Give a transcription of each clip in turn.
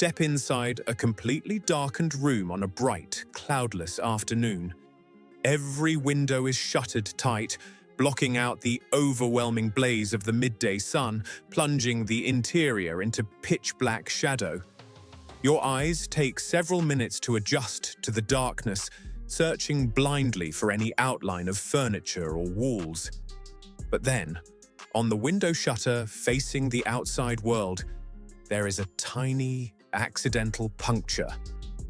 Step inside a completely darkened room on a bright, cloudless afternoon. Every window is shuttered tight, blocking out the overwhelming blaze of the midday sun, plunging the interior into pitch-black shadow. Your eyes take several minutes to adjust to the darkness, searching blindly for any outline of furniture or walls. But then, on the window shutter facing the outside world, there is a tiny, accidental puncture.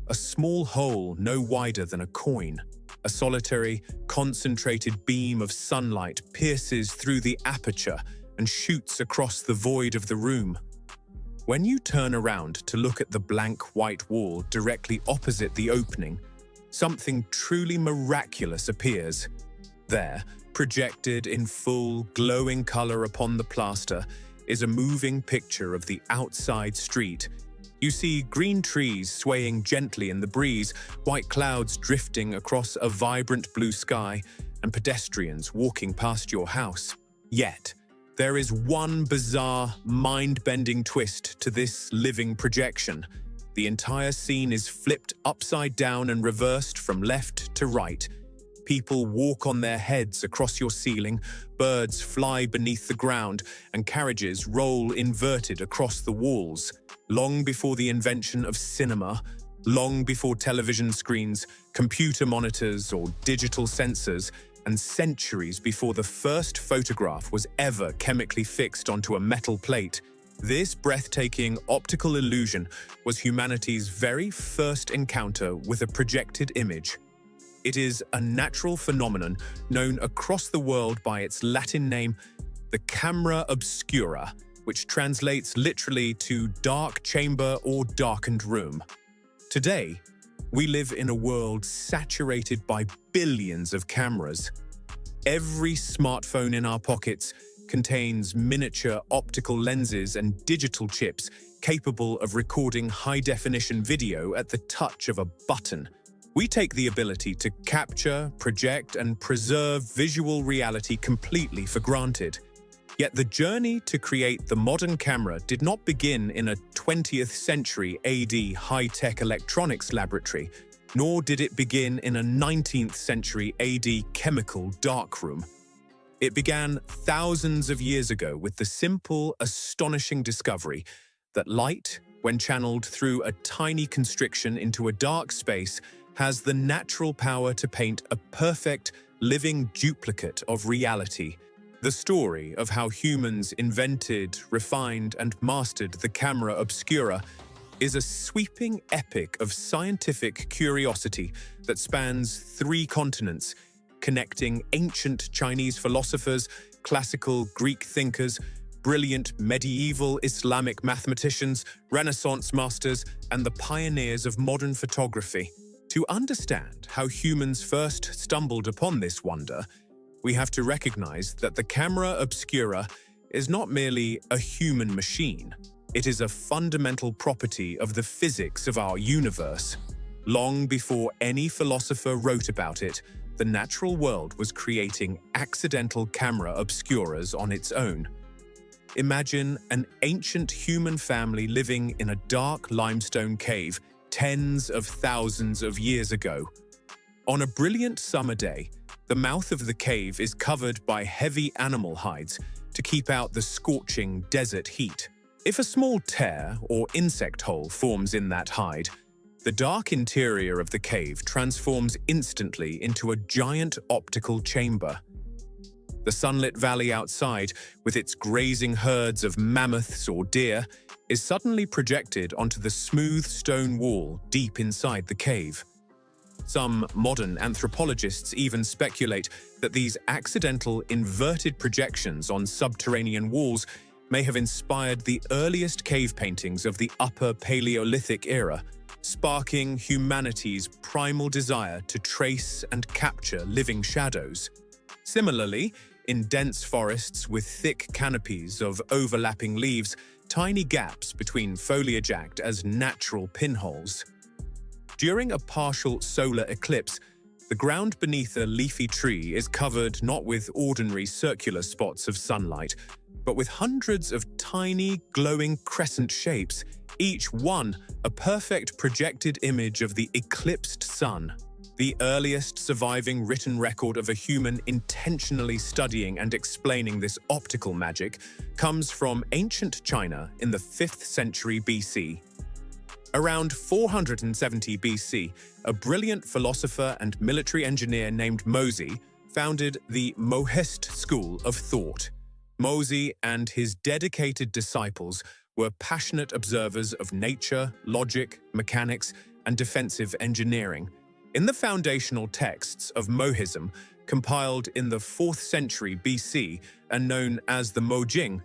A small hole no wider than a coin. A solitary, concentrated beam of sunlight pierces through the aperture and shoots across the void of the room. When you turn around to look at the blank white wall directly opposite the opening, something truly miraculous appears. There, projected in full, glowing color upon the plaster, is a moving picture of the outside street. You see green trees swaying gently in the breeze, white clouds drifting across a vibrant blue sky, and pedestrians walking past your house. Yet, there is one bizarre, mind-bending twist to this living projection. The entire scene is flipped upside down and reversed from left to right. People walk on their heads across your ceiling, birds fly beneath the ground, and carriages roll inverted across the walls. Long before the invention of cinema, long before television screens, computer monitors, or digital sensors, and centuries before the first photograph was ever chemically fixed onto a metal plate, this breathtaking optical illusion was humanity's very first encounter with a projected image. It is a natural phenomenon known across the world by its Latin name, the camera obscura, which translates literally to dark chamber or darkened room. Today, we live in a world saturated by billions of cameras. Every smartphone in our pockets contains miniature optical lenses and digital chips capable of recording high-definition video at the touch of a button. We take the ability to capture, project, and preserve visual reality completely for granted. Yet the journey to create the modern camera did not begin in a 20th century AD high-tech electronics laboratory, nor did it begin in a 19th century AD chemical darkroom. It began thousands of years ago with the simple, astonishing discovery that light, when channeled through a tiny constriction into a dark space, has the natural power to paint a perfect, living duplicate of reality. The story of how humans invented, refined, and mastered the camera obscura is a sweeping epic of scientific curiosity that spans 3 continents, connecting ancient Chinese philosophers, classical Greek thinkers, brilliant medieval Islamic mathematicians, Renaissance masters, and the pioneers of modern photography. To understand how humans first stumbled upon this wonder, we have to recognize that the camera obscura is not merely a human machine. It is a fundamental property of the physics of our universe. Long before any philosopher wrote about it, the natural world was creating accidental camera obscuras on its own. Imagine an ancient human family living in a dark limestone cave tens of thousands of years ago. On a brilliant summer day, the mouth of the cave is covered by heavy animal hides to keep out the scorching desert heat. If a small tear or insect hole forms in that hide, the dark interior of the cave transforms instantly into a giant optical chamber. The sunlit valley outside, with its grazing herds of mammoths or deer, is suddenly projected onto the smooth stone wall deep inside the cave. Some modern anthropologists even speculate that these accidental inverted projections on subterranean walls may have inspired the earliest cave paintings of the Upper Paleolithic era, sparking humanity's primal desire to trace and capture living shadows. Similarly, in dense forests with thick canopies of overlapping leaves, tiny gaps between foliage act as natural pinholes. During a partial solar eclipse, the ground beneath a leafy tree is covered not with ordinary circular spots of sunlight, but with hundreds of tiny, glowing crescent shapes, each one a perfect projected image of the eclipsed sun. The earliest surviving written record of a human intentionally studying and explaining this optical magic comes from ancient China in the 5th century BC. Around 470 BC, a brilliant philosopher and military engineer named Mozi founded the Mohist school of thought. Mozi and his dedicated disciples were passionate observers of nature, logic, mechanics, and defensive engineering. In the foundational texts of Mohism, compiled in the 4th century BC and known as the Mojing,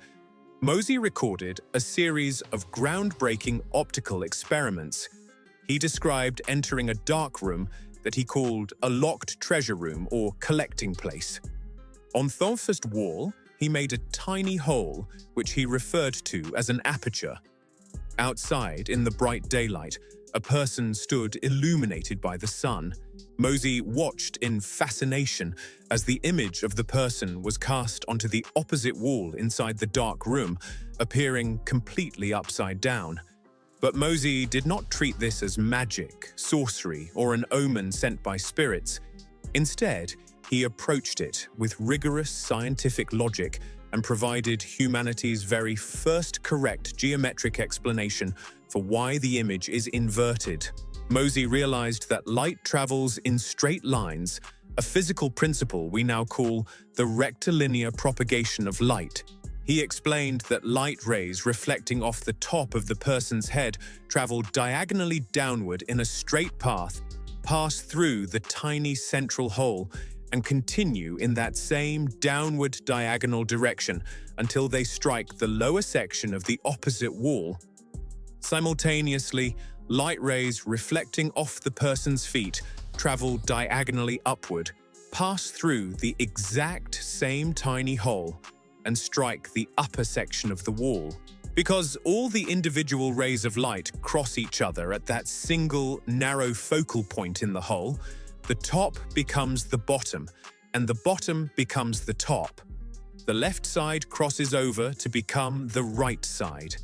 Mozi recorded a series of groundbreaking optical experiments. He described entering a dark room that he called a locked treasure room or collecting place. On the first wall, he made a tiny hole, which he referred to as an aperture. Outside, in the bright daylight, a person stood illuminated by the sun. Mozi watched in fascination as the image of the person was cast onto the opposite wall inside the dark room, appearing completely upside down. But Mozi did not treat this as magic, sorcery, or an omen sent by spirits. Instead, he approached it with rigorous scientific logic and provided humanity's very first correct geometric explanation for why the image is inverted. Mozi realized that light travels in straight lines, a physical principle we now call the rectilinear propagation of light. He explained that light rays reflecting off the top of the person's head travel diagonally downward in a straight path, pass through the tiny central hole, and continue in that same downward diagonal direction until they strike the lower section of the opposite wall. Simultaneously, light rays reflecting off the person's feet travel diagonally upward, pass through the exact same tiny hole, and strike the upper section of the wall. Because all the individual rays of light cross each other at that single, narrow focal point in the hole, the top becomes the bottom, and the bottom becomes the top. The left side crosses over to become the right side.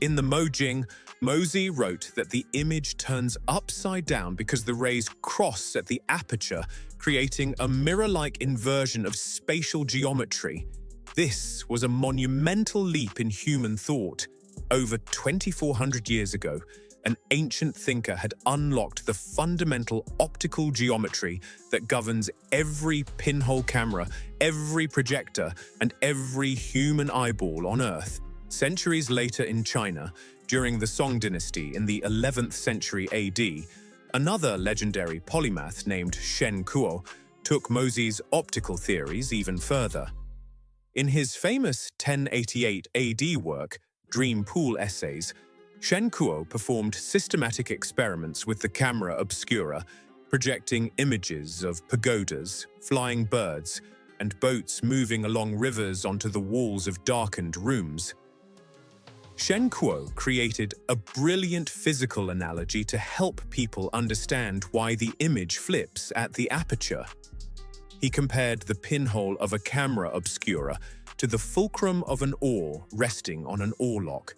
In the Mojing, Mozi wrote that the image turns upside down because the rays cross at the aperture, creating a mirror-like inversion of spatial geometry. This was a monumental leap in human thought. Over 2,400 years ago, an ancient thinker had unlocked the fundamental optical geometry that governs every pinhole camera, every projector, and every human eyeball on Earth. Centuries later in China, during the Song dynasty in the 11th century AD, another legendary polymath named Shen Kuo took Mozi's optical theories even further. In his famous 1088 AD work, Dream Pool Essays, Shen Kuo performed systematic experiments with the camera obscura, projecting images of pagodas, flying birds, and boats moving along rivers onto the walls of darkened rooms. Shen Kuo created a brilliant physical analogy to help people understand why the image flips at the aperture. He compared the pinhole of a camera obscura to the fulcrum of an oar resting on an oarlock.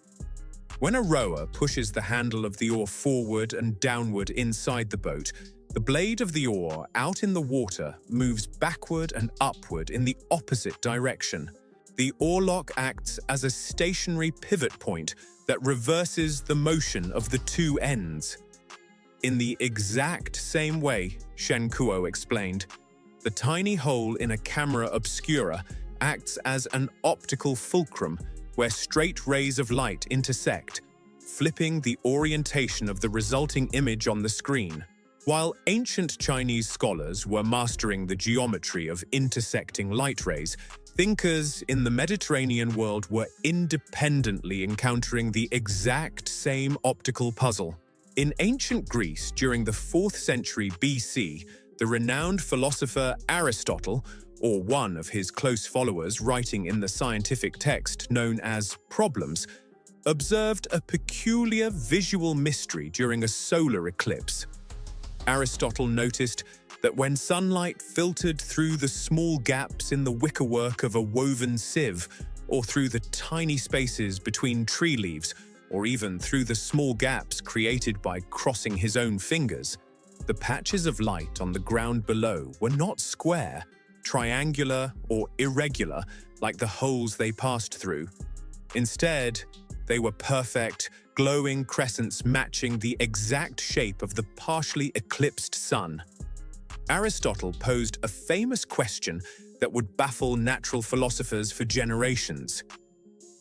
When a rower pushes the handle of the oar forward and downward inside the boat, the blade of the oar out in the water moves backward and upward in the opposite direction. The oarlock acts as a stationary pivot point that reverses the motion of the two ends. In the exact same way, Shen Kuo explained, the tiny hole in a camera obscura acts as an optical fulcrum where straight rays of light intersect, flipping the orientation of the resulting image on the screen. While ancient Chinese scholars were mastering the geometry of intersecting light rays, thinkers in the Mediterranean world were independently encountering the exact same optical puzzle. In ancient Greece, during the 4th century BC, the renowned philosopher Aristotle, or one of his close followers writing in the scientific text known as Problems, observed a peculiar visual mystery during a solar eclipse. Aristotle noticed that when sunlight filtered through the small gaps in the wickerwork of a woven sieve, or through the tiny spaces between tree leaves, or even through the small gaps created by crossing his own fingers. The patches of light on the ground below were not square, triangular, or irregular like the holes they passed through. Instead, they were perfect, glowing crescents matching the exact shape of the partially eclipsed sun. Aristotle posed a famous question that would baffle natural philosophers for generations.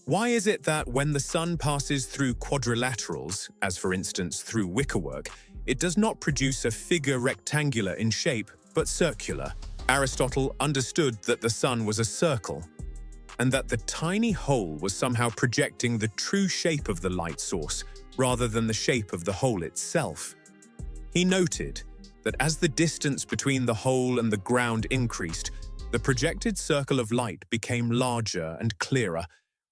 Why is it that when the sun passes through quadrilaterals, as for instance through wickerwork, it does not produce a figure rectangular in shape, but circular? Aristotle understood that the sun was a circle, and that the tiny hole was somehow projecting the true shape of the light source, rather than the shape of the hole itself. He noted that as the distance between the hole and the ground increased, the projected circle of light became larger and clearer,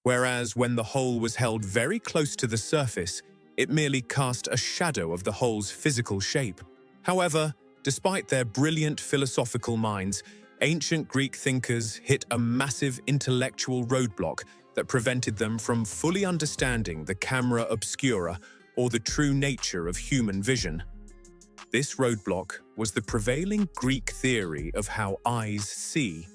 whereas when the hole was held very close to the surface, it merely cast a shadow of the hole's physical shape. However, despite their brilliant philosophical minds, ancient Greek thinkers hit a massive intellectual roadblock that prevented them from fully understanding the camera obscura, or the true nature of human vision. This roadblock was the prevailing Greek theory of how eyes see.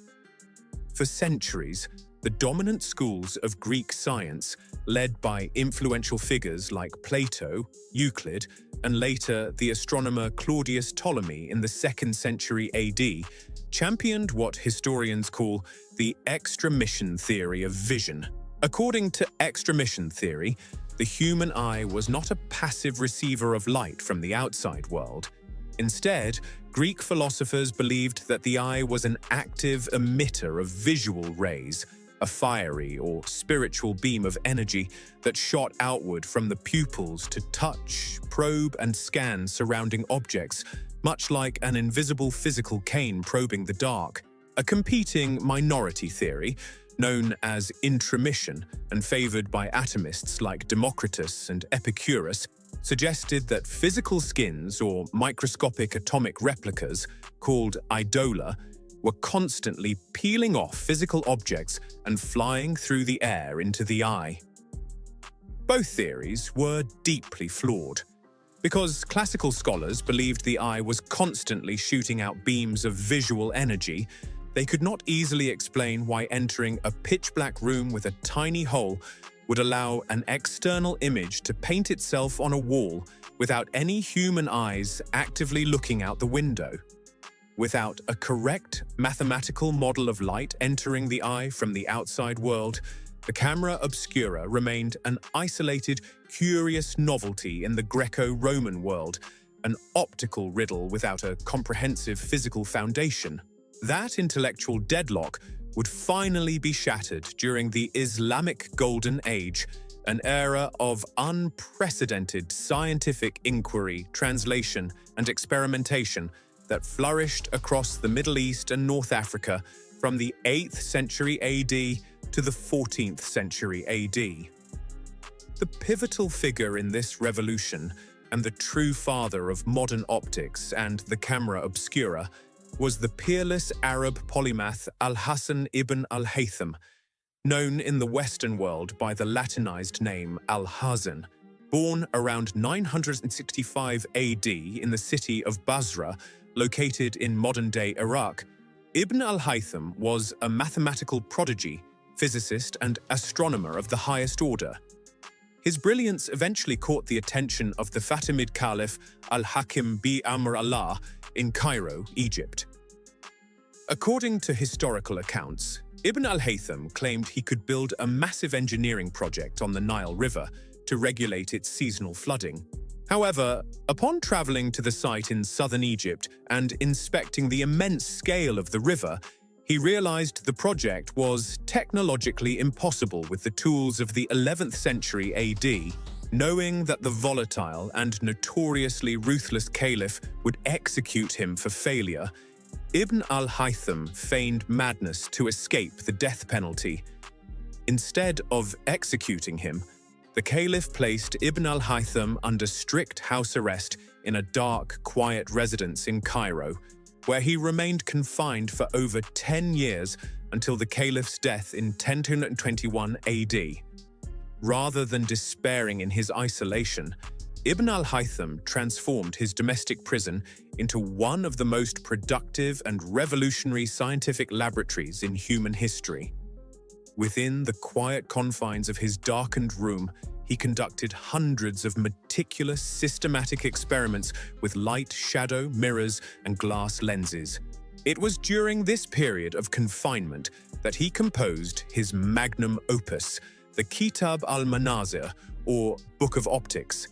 For centuries, the dominant schools of Greek science, led by influential figures like Plato, Euclid, and later the astronomer Claudius Ptolemy in the 2nd century AD, championed what historians call the extramission theory of vision. According to extramission theory, the human eye was not a passive receiver of light from the outside world. Instead, Greek philosophers believed that the eye was an active emitter of visual rays, a fiery or spiritual beam of energy that shot outward from the pupils to touch, probe, and scan surrounding objects, much like an invisible physical cane probing the dark. A competing minority theory, known as intromission and favored by atomists like Democritus and Epicurus, suggested that physical skins or microscopic atomic replicas, called idola, were constantly peeling off physical objects and flying through the air into the eye. Both theories were deeply flawed, because classical scholars believed the eye was constantly shooting out beams of visual energy. They could not easily explain why entering a pitch-black room with a tiny hole would allow an external image to paint itself on a wall without any human eyes actively looking out the window. Without a correct mathematical model of light entering the eye from the outside world, the camera obscura remained an isolated, curious novelty in the Greco-Roman world, an optical riddle without a comprehensive physical foundation. That intellectual deadlock would finally be shattered during the Islamic Golden Age, an era of unprecedented scientific inquiry, translation, and experimentation that flourished across the Middle East and North Africa from the 8th century AD to the 14th century AD. The pivotal figure in this revolution, and the true father of modern optics and the camera obscura, was the peerless Arab polymath Alhazen ibn al-Haytham, known in the Western world by the Latinized name Alhazen. Born around 965 AD in the city of Basra, located in modern-day Iraq, Ibn al-Haytham was a mathematical prodigy, physicist, and astronomer of the highest order. His brilliance eventually caught the attention of the Fatimid Caliph al-Hakim bi-Amr Allah in Cairo, Egypt. According to historical accounts, Ibn al-Haytham claimed he could build a massive engineering project on the Nile River to regulate its seasonal flooding. However, upon traveling to the site in southern Egypt and inspecting the immense scale of the river, he realized the project was technologically impossible with the tools of the 11th century AD. Knowing that the volatile and notoriously ruthless caliph would execute him for failure, Ibn al-Haytham feigned madness to escape the death penalty. Instead of executing him, the caliph placed Ibn al-Haytham under strict house arrest in a dark, quiet residence in Cairo, where he remained confined for over 10 years until the caliph's death in 1021 AD. Rather than despairing in his isolation, Ibn al-Haytham transformed his domestic prison into one of the most productive and revolutionary scientific laboratories in human history. Within the quiet confines of his darkened room, he conducted hundreds of meticulous, systematic experiments with light, shadow, mirrors, and glass lenses. It was during this period of confinement that he composed his magnum opus, the Kitab al-Manazir, or Book of Optics,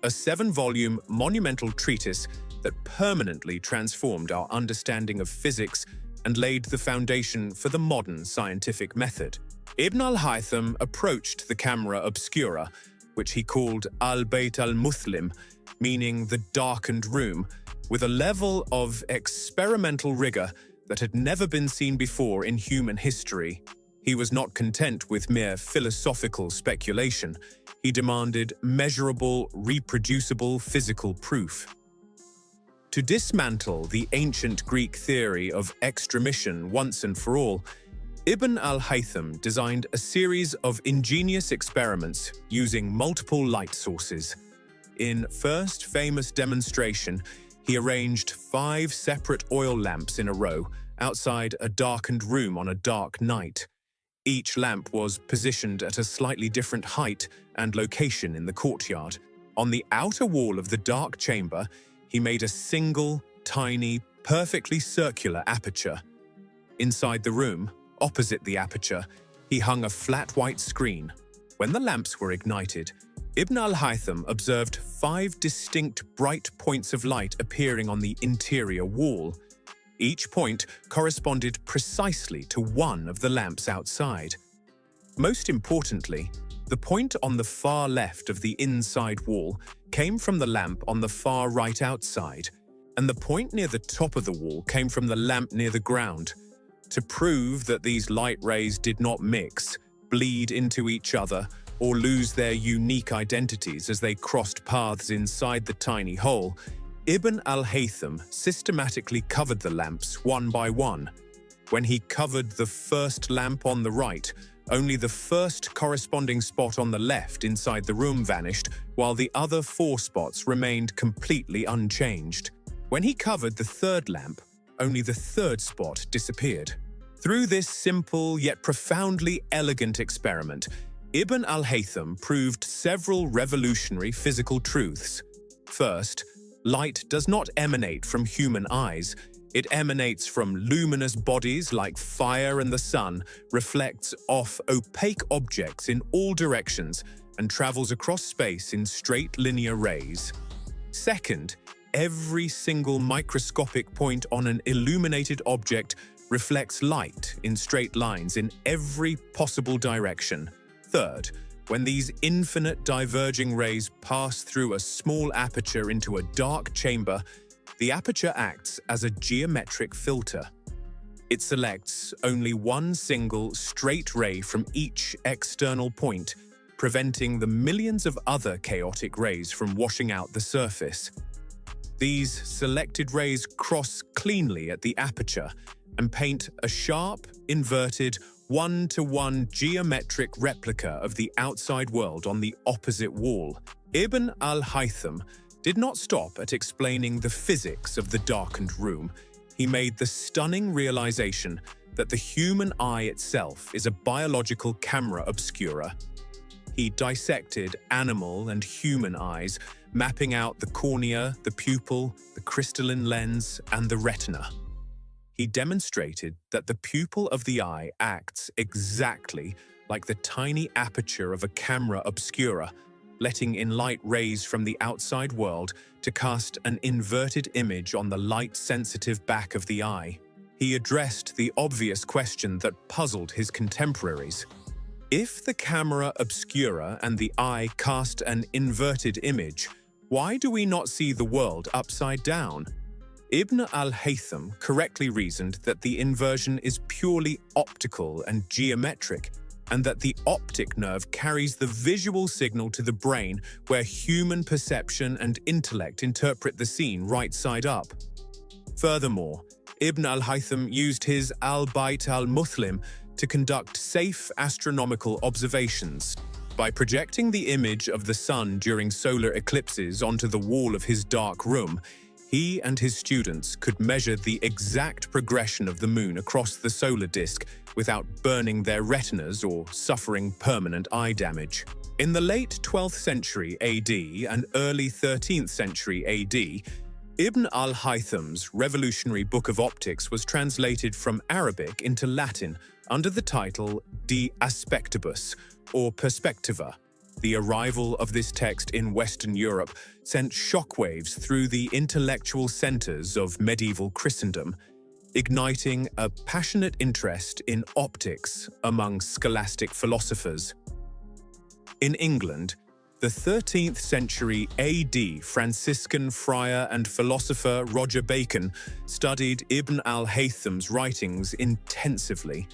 a 7-volume monumental treatise that permanently transformed our understanding of physics and laid the foundation for the modern scientific method. Ibn al-Haytham approached the camera obscura, which he called al-Bayt al-Muthlim, meaning the darkened room, with a level of experimental rigor that had never been seen before in human history. He was not content with mere philosophical speculation. He demanded measurable, reproducible physical proof. To dismantle the ancient Greek theory of extramission once and for all, Ibn al-Haytham designed a series of ingenious experiments using multiple light sources. In first famous demonstration, he arranged 5 separate oil lamps in a row outside a darkened room on a dark night. Each lamp was positioned at a slightly different height and location in the courtyard. On the outer wall of the dark chamber, he made a single, tiny, perfectly circular aperture. Inside the room, opposite the aperture, he hung a flat white screen. When the lamps were ignited, Ibn al-Haytham observed 5 distinct bright points of light appearing on the interior wall. Each point corresponded precisely to one of the lamps outside. Most importantly, the point on the far left of the inside wall came from the lamp on the far right outside, and the point near the top of the wall came from the lamp near the ground. To prove that these light rays did not mix, bleed into each other, or lose their unique identities as they crossed paths inside the tiny hole, Ibn al-Haytham systematically covered the lamps one by one. When he covered the first lamp on the right, only the first corresponding spot on the left inside the room vanished, while the other 4 spots remained completely unchanged. When he covered the third lamp, only the third spot disappeared. Through this simple yet profoundly elegant experiment, Ibn al-Haytham proved several revolutionary physical truths. First, light does not emanate from human eyes. It emanates from luminous bodies like fire and the sun, reflects off opaque objects in all directions, and travels across space in straight linear rays. Second, every single microscopic point on an illuminated object reflects light in straight lines in every possible direction. Third, when these infinite diverging rays pass through a small aperture into a dark chamber, the aperture acts as a geometric filter. It selects only one single straight ray from each external point, preventing the millions of other chaotic rays from washing out the surface. These selected rays cross cleanly at the aperture and paint a sharp, inverted, one-to-one geometric replica of the outside world on the opposite wall. Ibn al-Haytham did not stop at explaining the physics of the darkened room. He made the stunning realization that the human eye itself is a biological camera obscura. He dissected animal and human eyes, mapping out the cornea, the pupil, the crystalline lens, and the retina. He demonstrated that the pupil of the eye acts exactly like the tiny aperture of a camera obscura, letting in light rays from the outside world to cast an inverted image on the light-sensitive back of the eye. He addressed the obvious question that puzzled his contemporaries. If the camera obscura and the eye cast an inverted image, why do we not see the world upside down? Ibn al-Haytham correctly reasoned that the inversion is purely optical and geometric, and that the optic nerve carries the visual signal to the brain, where human perception and intellect interpret the scene right side up. Furthermore, Ibn al-Haytham used his al-Bayt al-Muthlim to conduct safe astronomical observations. By projecting the image of the sun during solar eclipses onto the wall of his dark room, he and his students could measure the exact progression of the moon across the solar disk without burning their retinas or suffering permanent eye damage. In the late 12th century AD and early 13th century AD, Ibn al-Haytham's revolutionary Book of Optics was translated from Arabic into Latin under the title De Aspectibus, or Perspectiva. The arrival of this text in Western Europe sent shockwaves through the intellectual centers of medieval Christendom, igniting a passionate interest in optics among scholastic philosophers. In England, the 13th century AD Franciscan friar and philosopher Roger Bacon studied Ibn al-Haytham's writings intensively.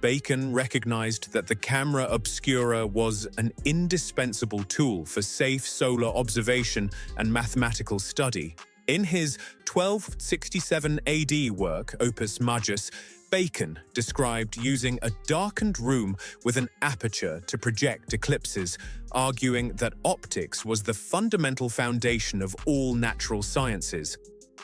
Bacon recognized that the camera obscura was an indispensable tool for safe solar observation and mathematical study. In his 1267 AD work, Opus Majus, Bacon described using a darkened room with an aperture to project eclipses, arguing that optics was the fundamental foundation of all natural sciences.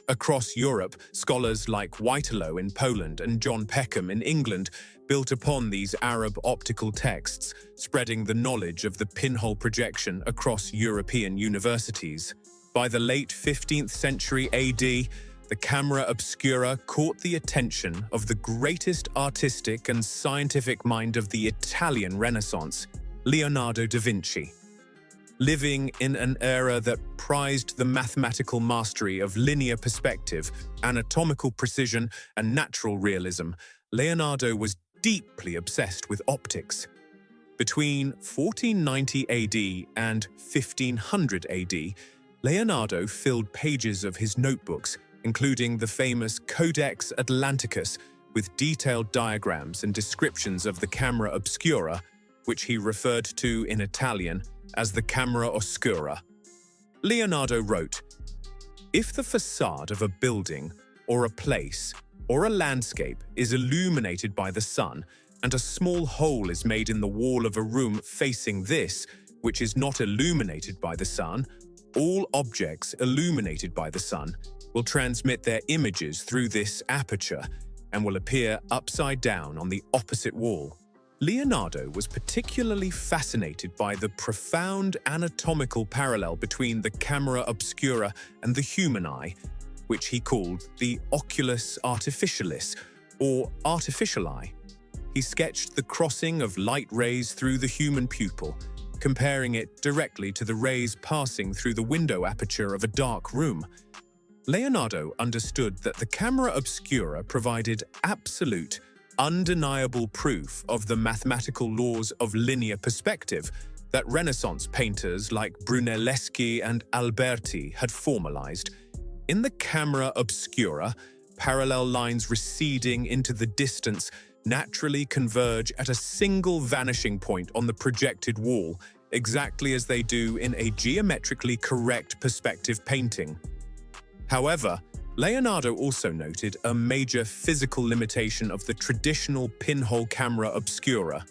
Across Europe, scholars like Whitelow in Poland and John Peckham in England built upon these Arab optical texts, spreading the knowledge of the pinhole projection across European universities. By the late 15th century AD, the camera obscura caught the attention of the greatest artistic and scientific mind of the Italian Renaissance, Leonardo da Vinci. Living in an era that prized the mathematical mastery of linear perspective, anatomical precision, and natural realism, Leonardo was deeply obsessed with optics. Between 1490 AD and 1500 AD, Leonardo filled pages of his notebooks, including the famous Codex Atlanticus, with detailed diagrams and descriptions of the camera obscura, which he referred to in Italian as the camera oscura. Leonardo wrote, "If the facade of a building or a place or a landscape is illuminated by the sun, and a small hole is made in the wall of a room facing this, which is not illuminated by the sun, all objects illuminated by the sun will transmit their images through this aperture and will appear upside down on the opposite wall." Leonardo was particularly fascinated by the profound anatomical parallel between the camera obscura and the human eye, which he called the oculus artificialis, or artificial eye. He sketched the crossing of light rays through the human pupil, comparing it directly to the rays passing through the window aperture of a dark room. Leonardo understood that the camera obscura provided absolute, undeniable proof of the mathematical laws of linear perspective that Renaissance painters like Brunelleschi and Alberti had formalized. In the camera obscura, parallel lines receding into the distance naturally converge at a single vanishing point on the projected wall, exactly as they do in a geometrically correct perspective painting. However, Leonardo also noted a major physical limitation of the traditional pinhole camera obscura: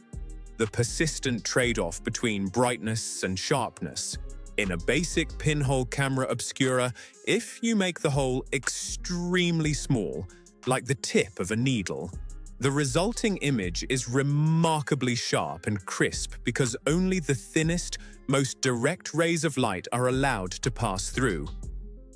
the persistent trade-off between brightness and sharpness. In a basic pinhole camera obscura, if you make the hole extremely small, like the tip of a needle, the resulting image is remarkably sharp and crisp because only the thinnest, most direct rays of light are allowed to pass through.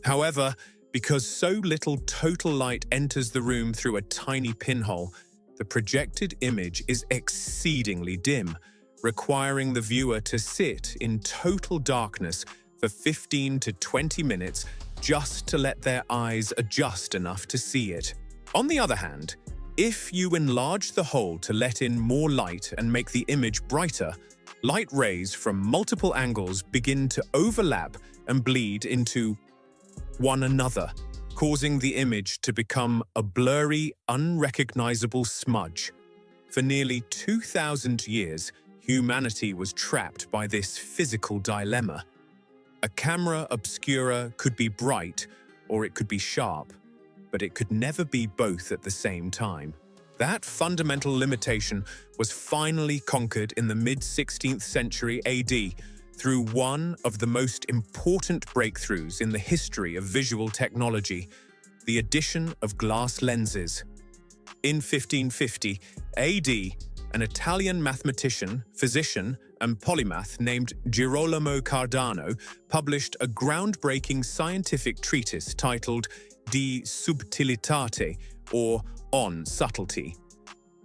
However, because so little total light enters the room through a tiny pinhole, the projected image is exceedingly dim, requiring the viewer to sit in total darkness for 15 to 20 minutes just to let their eyes adjust enough to see it. On the other hand, if you enlarge the hole to let in more light and make the image brighter, light rays from multiple angles begin to overlap and bleed into one another, causing the image to become a blurry, unrecognizable smudge. For nearly 2,000 years, humanity was trapped by this physical dilemma. A camera obscura could be bright or it could be sharp, but it could never be both at the same time. That fundamental limitation was finally conquered in the mid-16th century AD through one of the most important breakthroughs in the history of visual technology, the addition of glass lenses. In 1550 AD, an Italian mathematician, physician, and polymath named Girolamo Cardano published a groundbreaking scientific treatise titled De Subtilitate, or On Subtlety.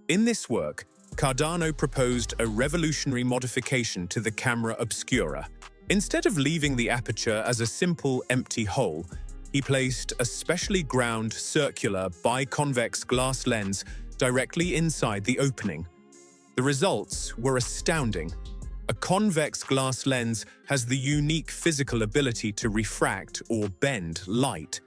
In this work, Cardano proposed a revolutionary modification to the camera obscura. Instead of leaving the aperture as a simple empty hole, he placed a specially ground circular biconvex glass lens directly inside the opening. The results were astounding. A convex glass lens has the unique physical ability to refract or bend light.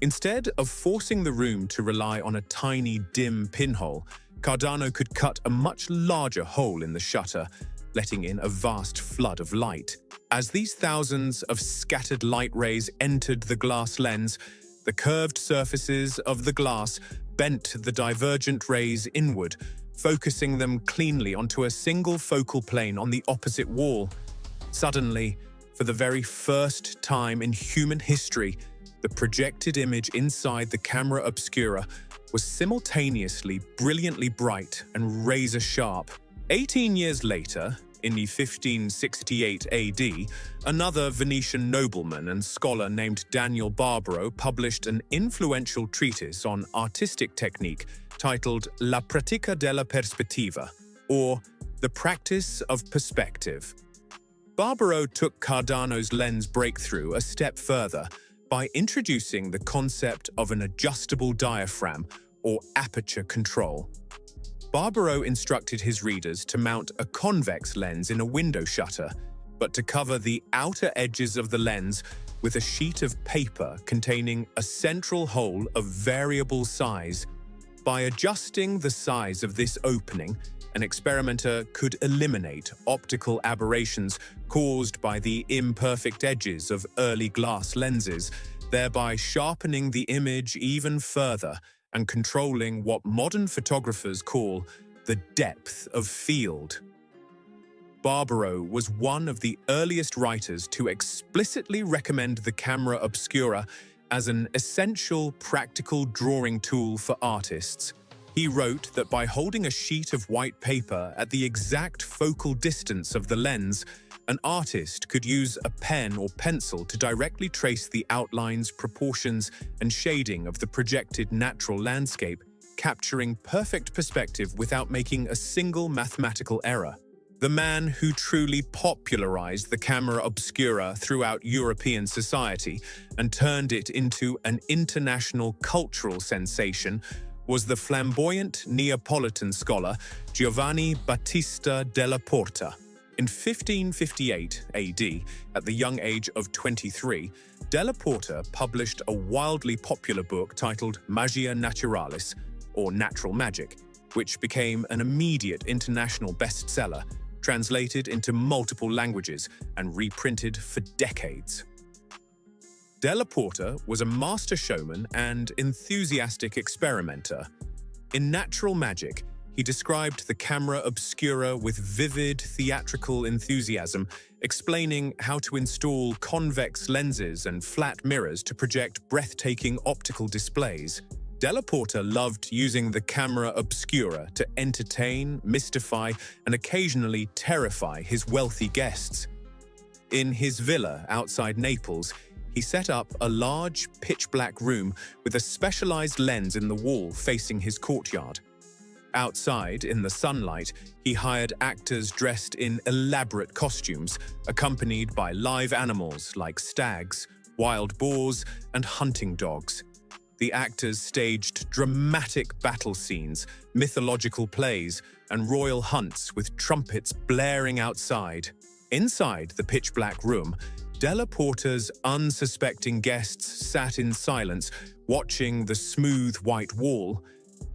Instead of forcing the room to rely on a tiny, dim pinhole, Cardano could cut a much larger hole in the shutter, letting in a vast flood of light. As these thousands of scattered light rays entered the glass lens, the curved surfaces of the glass bent the divergent rays inward, focusing them cleanly onto a single focal plane on the opposite wall. Suddenly, for the very first time in human history, the projected image inside the camera obscura was simultaneously brilliantly bright and razor-sharp. 18 years later, in the 1568 AD, another Venetian nobleman and scholar named Daniel Barbaro published an influential treatise on artistic technique titled La pratica della perspettiva, or The Practice of Perspective. Barbaro took Cardano's lens breakthrough a step further by introducing the concept of an adjustable diaphragm, or aperture control. Barbaro instructed his readers to mount a convex lens in a window shutter, but to cover the outer edges of the lens with a sheet of paper containing a central hole of variable size. By adjusting the size of this opening, an experimenter could eliminate optical aberrations caused by the imperfect edges of early glass lenses, thereby sharpening the image even further and controlling what modern photographers call the depth of field. Barbaro was one of the earliest writers to explicitly recommend the camera obscura as an essential practical drawing tool for artists. He wrote that by holding a sheet of white paper at the exact focal distance of the lens, an artist could use a pen or pencil to directly trace the outlines, proportions, and shading of the projected natural landscape, capturing perfect perspective without making a single mathematical error. The man who truly popularized the camera obscura throughout European society and turned it into an international cultural sensation was the flamboyant Neapolitan scholar Giovanni Battista della Porta. In 1558 AD, at the young age of 23, Della Porta published a wildly popular book titled Magia Naturalis, or Natural Magic, which became an immediate international bestseller, translated into multiple languages and reprinted for decades. Della Porta was a master showman and enthusiastic experimenter. In Natural Magic, he described the camera obscura with vivid theatrical enthusiasm, explaining how to install convex lenses and flat mirrors to project breathtaking optical displays. Della Porta loved using the camera obscura to entertain, mystify, and occasionally terrify his wealthy guests. In his villa outside Naples, he set up a large, pitch-black room with a specialized lens in the wall facing his courtyard. Outside, in the sunlight, he hired actors dressed in elaborate costumes, accompanied by live animals like stags, wild boars, and hunting dogs. The actors staged dramatic battle scenes, mythological plays, and royal hunts with trumpets blaring outside. Inside the pitch-black room, Della Porta's unsuspecting guests sat in silence, watching the smooth white wall.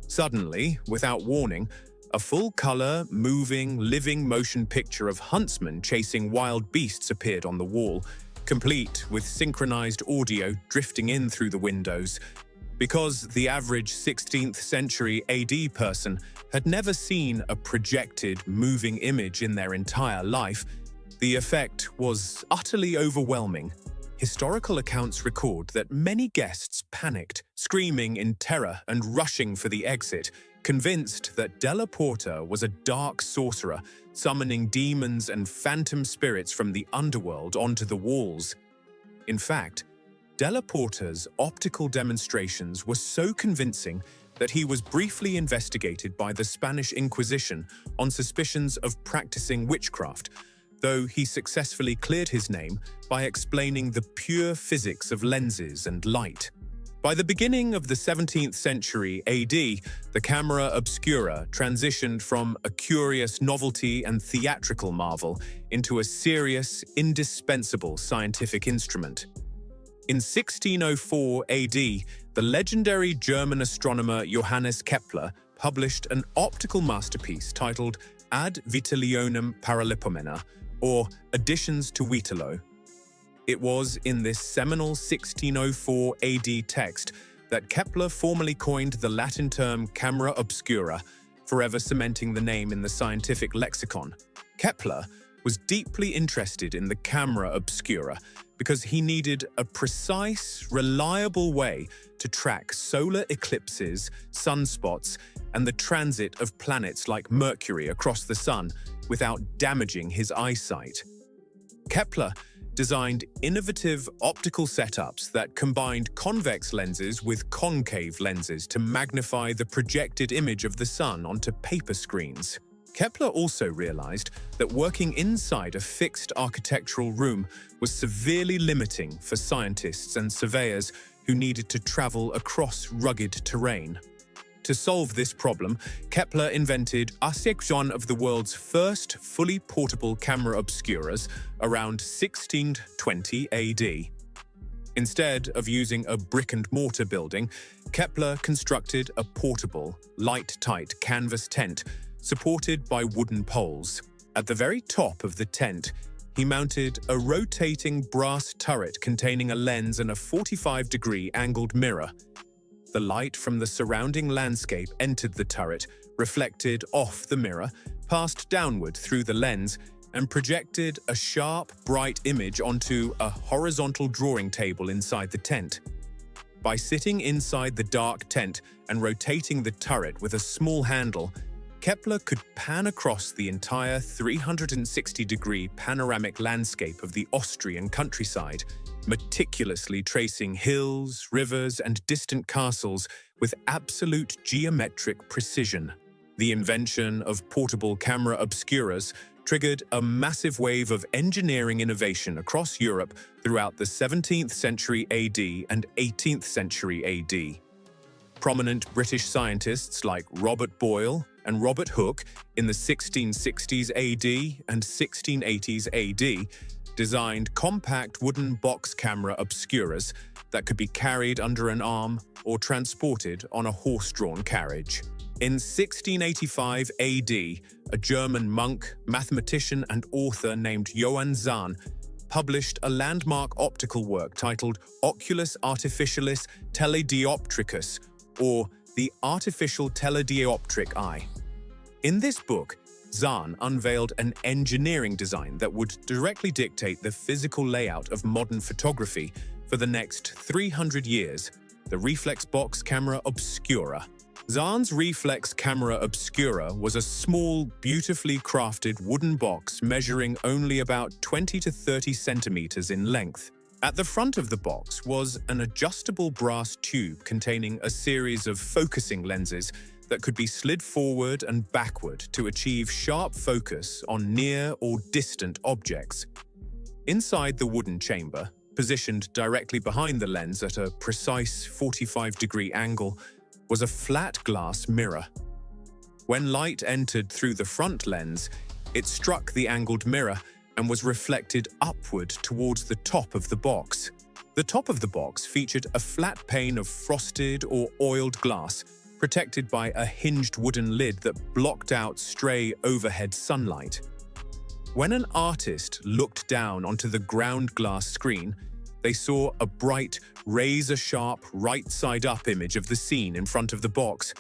Suddenly, without warning, a full-color, moving, living motion picture of huntsmen chasing wild beasts appeared on the wall, complete with synchronized audio drifting in through the windows. Because the average 16th century AD person had never seen a projected, moving image in their entire life, the effect was utterly overwhelming. Historical accounts record that many guests panicked, screaming in terror and rushing for the exit, convinced that Della Porta was a dark sorcerer summoning demons and phantom spirits from the underworld onto the walls. In fact, Della Porta's optical demonstrations were so convincing that he was briefly investigated by the Spanish Inquisition on suspicions of practicing witchcraft, though he successfully cleared his name by explaining the pure physics of lenses and light. By the beginning of the 17th century AD, the camera obscura transitioned from a curious novelty and theatrical marvel into a serious, indispensable scientific instrument. In 1604 AD, the legendary German astronomer Johannes Kepler published an optical masterpiece titled Ad Vitellionum Paralipomena, or Additions to Wheatlow. It was in this seminal 1604 AD text that Kepler formally coined the Latin term camera obscura, forever cementing the name in the scientific lexicon. Kepler was deeply interested in the camera obscura because he needed a precise, reliable way to track solar eclipses, sunspots, and the transit of planets like Mercury across the Sun without damaging his eyesight. Kepler designed innovative optical setups that combined convex lenses with concave lenses to magnify the projected image of the Sun onto paper screens. Kepler also realized that working inside a fixed architectural room was severely limiting for scientists and surveyors who needed to travel across rugged terrain. To solve this problem, Kepler invented one of the world's first fully portable camera obscuras around 1620 AD. Instead of using a brick-and-mortar building, Kepler constructed a portable, light-tight canvas tent supported by wooden poles. At the very top of the tent, he mounted a rotating brass turret containing a lens and a 45-degree angled mirror. The light from the surrounding landscape entered the turret, reflected off the mirror, passed downward through the lens, and projected a sharp, bright image onto a horizontal drawing table inside the tent. By sitting inside the dark tent and rotating the turret with a small handle, Kepler could pan across the entire 360-degree panoramic landscape of the Austrian countryside, meticulously tracing hills, rivers, and distant castles with absolute geometric precision. The invention of portable camera obscuras triggered a massive wave of engineering innovation across Europe throughout the 17th century AD and 18th century AD. Prominent British scientists like Robert Boyle and Robert Hooke in the 1660s AD and 1680s AD designed compact wooden box camera obscuras that could be carried under an arm or transported on a horse-drawn carriage. In 1685 AD, a German monk, mathematician, and author named Johann Zahn published a landmark optical work titled Oculus Artificialis Teledioptricus, or the Artificial Teledioptric Eye. In this book, Zahn unveiled an engineering design that would directly dictate the physical layout of modern photography for the next 300 years, the reflex box camera obscura. Zahn's reflex camera obscura was a small, beautifully crafted wooden box measuring only about 20 to 30 centimeters in length. At the front of the box was an adjustable brass tube containing a series of focusing lenses that could be slid forward and backward to achieve sharp focus on near or distant objects. Inside the wooden chamber, positioned directly behind the lens at a precise 45-degree angle, was a flat glass mirror. When light entered through the front lens, it struck the angled mirror and was reflected upward towards the top of the box. The top of the box featured a flat pane of frosted or oiled glass, protected by a hinged wooden lid that blocked out stray overhead sunlight. When an artist looked down onto the ground glass screen, they saw a bright, razor-sharp, right-side-up image of the scene in front of the box.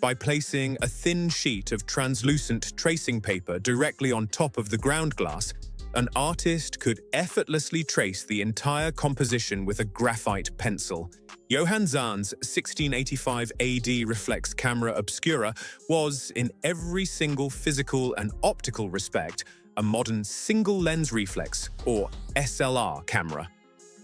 By placing a thin sheet of translucent tracing paper directly on top of the ground glass, an artist could effortlessly trace the entire composition with a graphite pencil. Johann Zahn's 1685 AD reflex camera obscura was, in every single physical and optical respect, a modern single-lens reflex, or SLR, camera.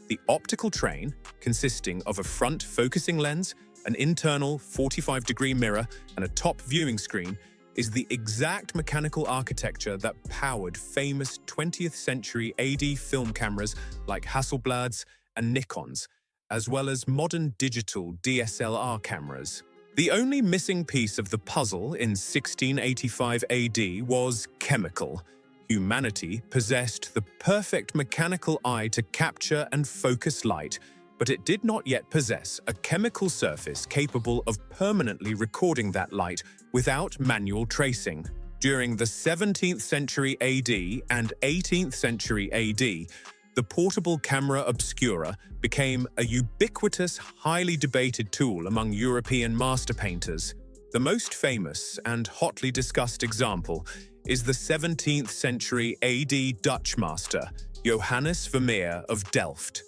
The optical train, consisting of a front-focusing lens, an internal 45-degree mirror, and a top viewing screen, is the exact mechanical architecture that powered famous 20th century AD film cameras like Hasselblad's and Nikon's, as well as modern digital DSLR cameras. The only missing piece of the puzzle in 1685 AD was chemical. Humanity possessed the perfect mechanical eye to capture and focus light, but it did not yet possess a chemical surface capable of permanently recording that light without manual tracing. During the 17th century AD and 18th century AD, the portable camera obscura became a ubiquitous, highly debated tool among European master painters. The most famous and hotly discussed example is the 17th century AD Dutch master, Johannes Vermeer of Delft.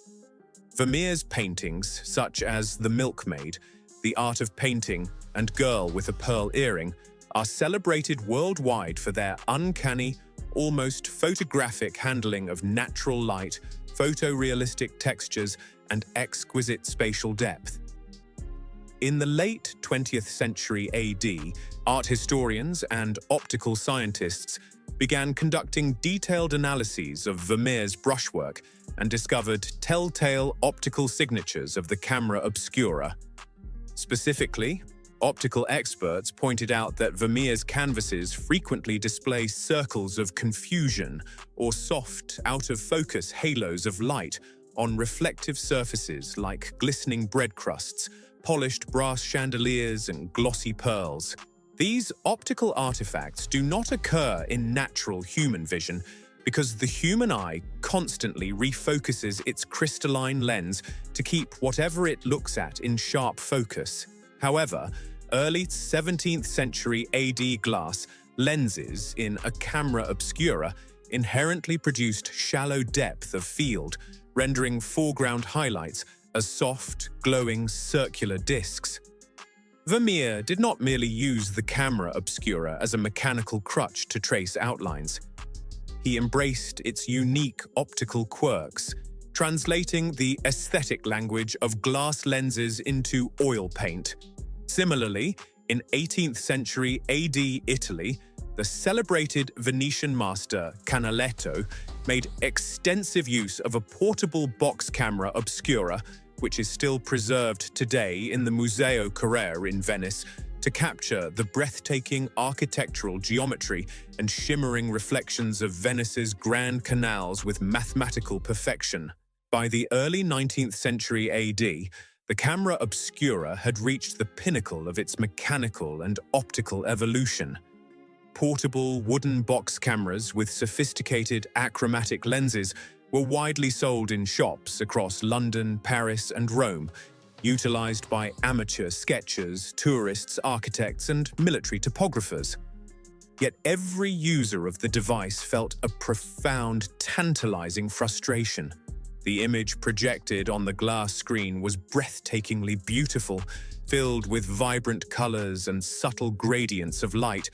Vermeer's paintings, such as The Milkmaid, The Art of Painting, and Girl with a Pearl Earring, are celebrated worldwide for their uncanny, almost photographic handling of natural light, photorealistic textures, and exquisite spatial depth. In the late 20th century AD, art historians and optical scientists began conducting detailed analyses of Vermeer's brushwork and discovered telltale optical signatures of the camera obscura. Specifically, optical experts pointed out that Vermeer's canvases frequently display circles of confusion or soft, out-of-focus halos of light on reflective surfaces like glistening bread crusts, polished brass chandeliers, and glossy pearls. These optical artifacts do not occur in natural human vision because the human eye constantly refocuses its crystalline lens to keep whatever it looks at in sharp focus. However, early 17th century AD glass lenses in a camera obscura inherently produced shallow depth of field, rendering foreground highlights as soft, glowing, circular discs. Vermeer did not merely use the camera obscura as a mechanical crutch to trace outlines. He embraced its unique optical quirks, translating the aesthetic language of glass lenses into oil paint. Similarly, in 18th century AD Italy, the celebrated Venetian master Canaletto made extensive use of a portable box camera obscura, which is still preserved today in the Museo Carrara in Venice, to capture the breathtaking architectural geometry and shimmering reflections of Venice's grand canals with mathematical perfection. By the early 19th century AD, the camera obscura had reached the pinnacle of its mechanical and optical evolution. Portable wooden box cameras with sophisticated achromatic lenses were widely sold in shops across London, Paris, and Rome, utilized by amateur sketchers, tourists, architects, and military topographers. Yet every user of the device felt a profound, tantalizing frustration. The image projected on the glass screen was breathtakingly beautiful, filled with vibrant colors and subtle gradients of light.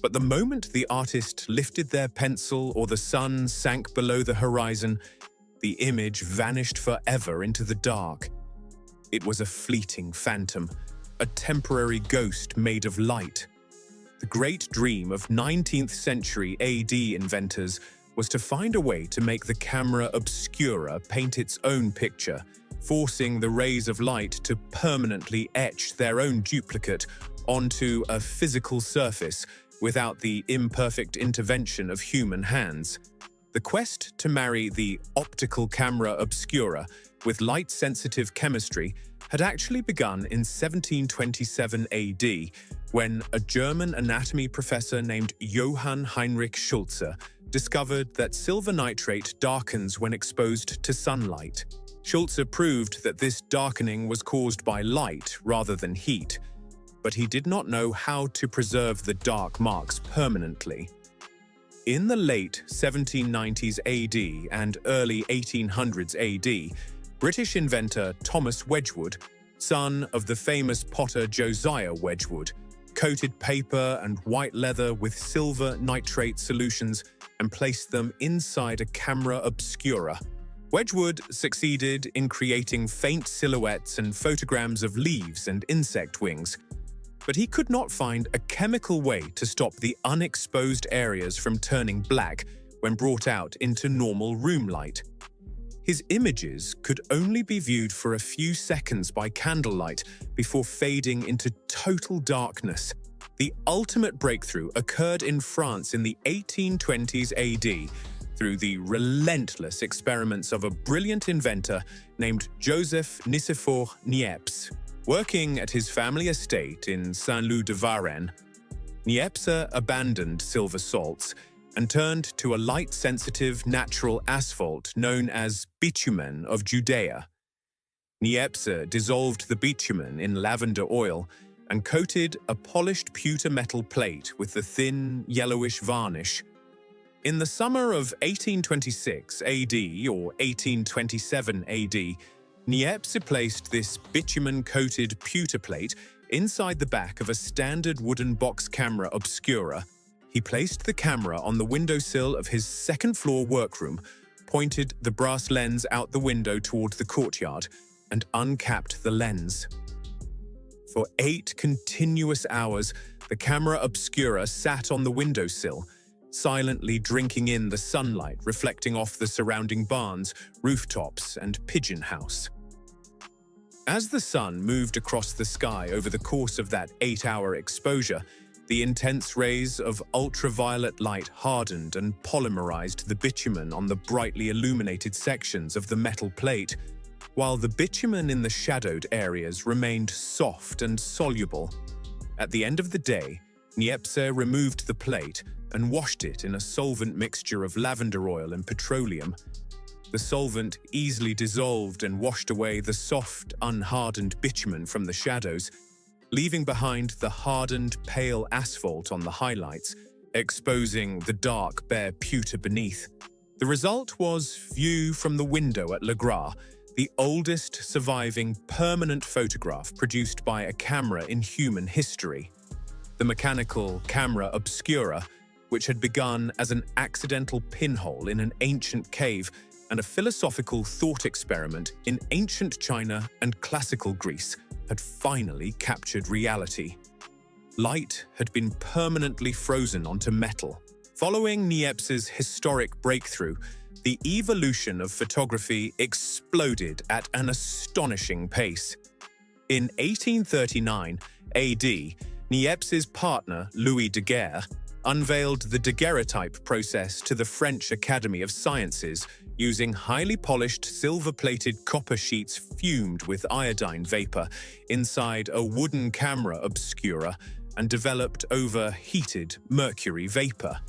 But the moment the artist lifted their pencil or the sun sank below the horizon, the image vanished forever into the dark. It was a fleeting phantom, a temporary ghost made of light. The great dream of 19th century AD inventors was to find a way to make the camera obscura paint its own picture, forcing the rays of light to permanently etch their own duplicate onto a physical surface without the imperfect intervention of human hands. The quest to marry the optical camera obscura with light-sensitive chemistry had actually begun in 1727 AD, when a German anatomy professor named Johann Heinrich Schulze discovered that silver nitrate darkens when exposed to sunlight. Schulze proved that this darkening was caused by light rather than heat, but he did not know how to preserve the dark marks permanently. In the late 1790s AD and early 1800s AD, British inventor Thomas Wedgwood, son of the famous potter Josiah Wedgwood, coated paper and white leather with silver nitrate solutions and placed them inside a camera obscura. Wedgwood succeeded in creating faint silhouettes and photograms of leaves and insect wings, but he could not find a chemical way to stop the unexposed areas from turning black when brought out into normal room light. His images could only be viewed for a few seconds by candlelight before fading into total darkness. The ultimate breakthrough occurred in France in the 1820s AD through the relentless experiments of a brilliant inventor named Joseph Nicéphore Niepce. Working at his family estate in Saint-Lô-de-Varennes, Niepce abandoned silver salts and turned to a light-sensitive natural asphalt known as bitumen of Judea. Niepce dissolved the bitumen in lavender oil and coated a polished pewter metal plate with the thin, yellowish varnish. In the summer of 1826 AD or 1827 AD, Niepce placed this bitumen-coated pewter plate inside the back of a standard wooden box camera obscura. He placed the camera on the windowsill of his second-floor workroom, pointed the brass lens out the window toward the courtyard, and uncapped the lens. For 8 continuous hours, the camera obscura sat on the windowsill, silently drinking in the sunlight reflecting off the surrounding barns, rooftops, and pigeon house. As the sun moved across the sky over the course of that 8-hour exposure, the intense rays of ultraviolet light hardened and polymerized the bitumen on the brightly illuminated sections of the metal plate, while the bitumen in the shadowed areas remained soft and soluble. At the end of the day, Niepce removed the plate and washed it in a solvent mixture of lavender oil and petroleum. The solvent easily dissolved and washed away the soft, unhardened bitumen from the shadows, leaving behind the hardened, pale asphalt on the highlights, exposing the dark, bare pewter beneath. The result was view from the window at Le Gras, the oldest surviving permanent photograph produced by a camera in human history. The mechanical camera obscura, which had begun as an accidental pinhole in an ancient cave and a philosophical thought experiment in ancient China and classical Greece, had finally captured reality. Light had been permanently frozen onto metal. Following Niepce's historic breakthrough, the evolution of photography exploded at an astonishing pace. In 1839 AD, Niepce's partner, Louis Daguerre, unveiled the daguerreotype process to the French Academy of Sciences using highly polished silver-plated copper sheets fumed with iodine vapor inside a wooden camera obscura and developed over heated mercury vapor.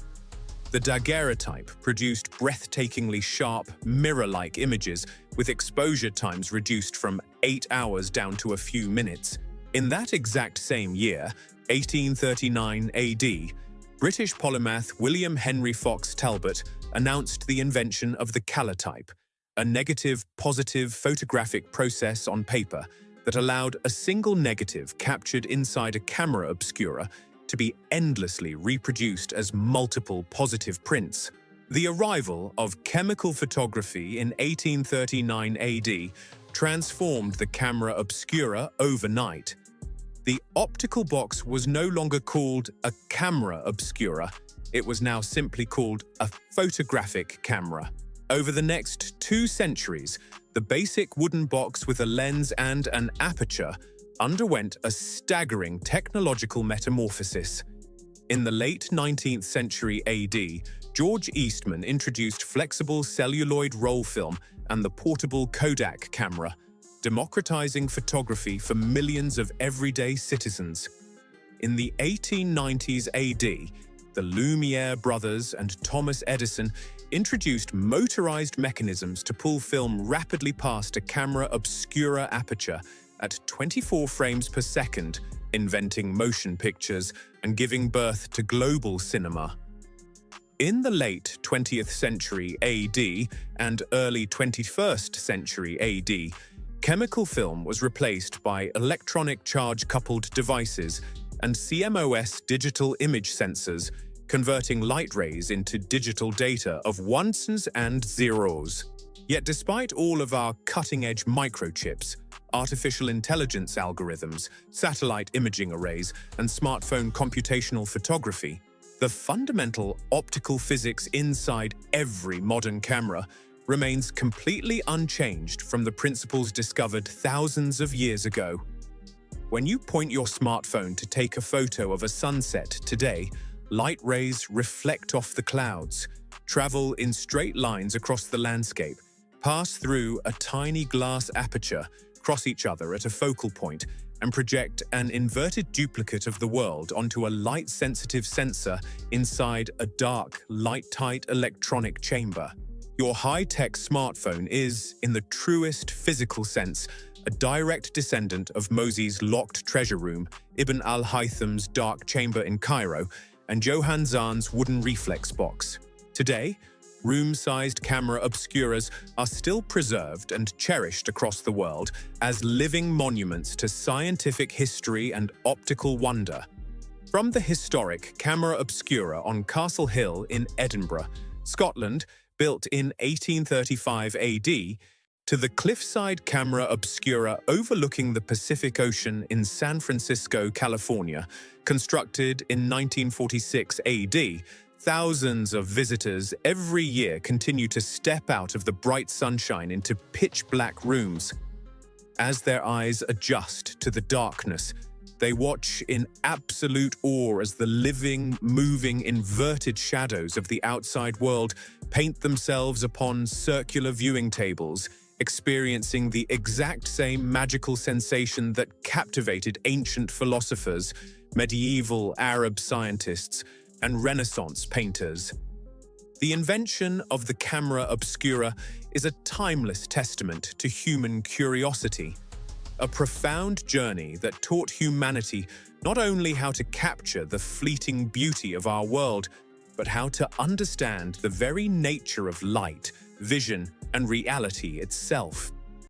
The daguerreotype produced breathtakingly sharp, mirror-like images with exposure times reduced from 8 hours down to a few minutes. In that exact same year, 1839 AD, British polymath William Henry Fox Talbot announced the invention of the calotype, a negative-positive photographic process on paper that allowed a single negative captured inside a camera obscura to be endlessly reproduced as multiple positive prints. The arrival of chemical photography in 1839 AD transformed the camera obscura overnight. The optical box was no longer called a camera obscura, it was now simply called a photographic camera. Over the next 2 centuries, the basic wooden box with a lens and an aperture underwent a staggering technological metamorphosis. In the late 19th century AD, George Eastman introduced flexible celluloid roll film and the portable Kodak camera, democratizing photography for millions of everyday citizens. In the 1890s AD, the Lumiere brothers and Thomas Edison introduced motorized mechanisms to pull film rapidly past a camera obscura aperture at 24 frames per second, inventing motion pictures and giving birth to global cinema. In the late 20th century AD and early 21st century AD, chemical film was replaced by electronic charge-coupled devices and CMOS digital image sensors, converting light rays into digital data of ones and zeros. Yet despite all of our cutting-edge microchips, artificial intelligence algorithms, satellite imaging arrays, and smartphone computational photography, the fundamental optical physics inside every modern camera remains completely unchanged from the principles discovered thousands of years ago. When you point your smartphone to take a photo of a sunset today, light rays reflect off the clouds, travel in straight lines across the landscape, pass through a tiny glass aperture, cross each other at a focal point, and project an inverted duplicate of the world onto a light-sensitive sensor inside a dark, light-tight electronic chamber. Your high-tech smartphone is, in the truest physical sense, a direct descendant of Mozi's locked treasure room, Ibn al-Haytham's dark chamber in Cairo, and Johann Zahn's wooden reflex box. Today, room-sized camera obscuras are still preserved and cherished across the world as living monuments to scientific history and optical wonder. From the historic camera obscura on Castle Hill in Edinburgh, Scotland, built in 1835 AD, to the cliffside camera obscura overlooking the Pacific Ocean in San Francisco, California, constructed in 1946 AD, thousands of visitors every year continue to step out of the bright sunshine into pitch-black rooms. As their eyes adjust to the darkness, they watch in absolute awe as the living, moving, inverted shadows of the outside world paint themselves upon circular viewing tables, experiencing the exact same magical sensation that captivated ancient philosophers, medieval Arab scientists, and Renaissance painters. The invention of the camera obscura is a timeless testament to human curiosity, a profound journey that taught humanity not only how to capture the fleeting beauty of our world, but how to understand the very nature of light, vision, and reality itself.